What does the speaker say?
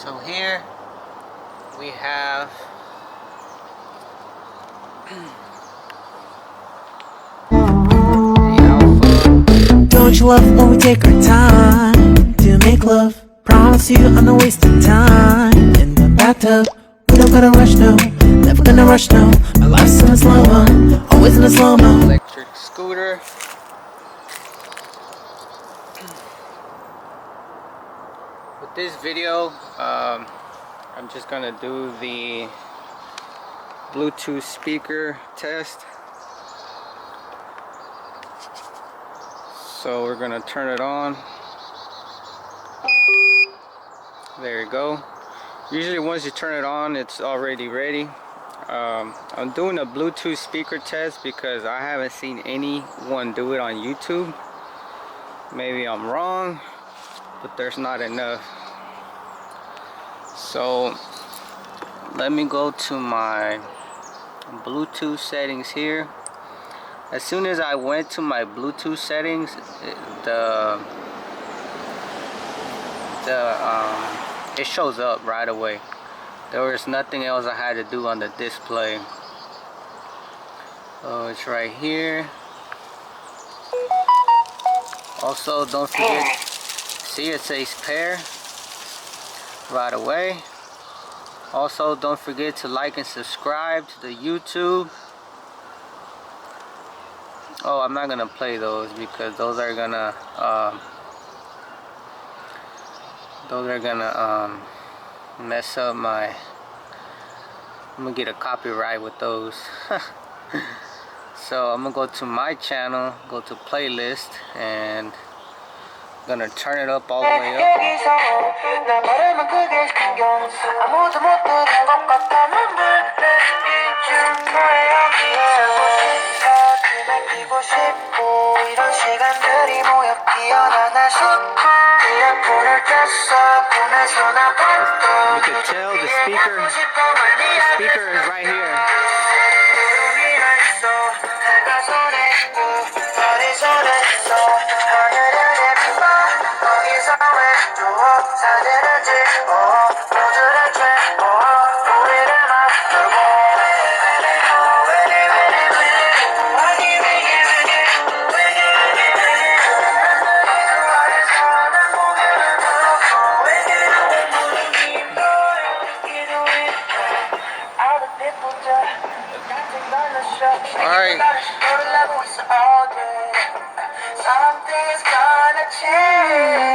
So here we have the Alpha. Don't you love when we take our time to make love? Promise you I'm not wasting time in the bathtub. We don't gotta rush, no. Never gonna rush, no. My life's in a slow-mo, always in a slow-mo. Electric scooter. With this video, I'm just gonna do the Bluetooth speaker test. So we're gonna turn it on. There you go. Usually once you turn it on, it's already ready. I'm doing a Bluetooth speaker test because I haven't seen anyone do it on YouTube. Maybe I'm wrong, but there's not enough. So let me go to my Bluetooth settings here. As soon as I went to my Bluetooth settings, it shows up right away. There was nothing else I had to do on the display. Oh, it's right here. Also, don't forget, see it says pair right away. Also, don't forget to like and subscribe to the YouTube. Oh, I'm not gonna play those because those are gonna mess up my. I'm gonna get a copyright with those. So I'm gonna go to my channel, go to playlist, and gonna turn it up all the way up. You can tell the speaker is right here. Alright. Something's gonna change.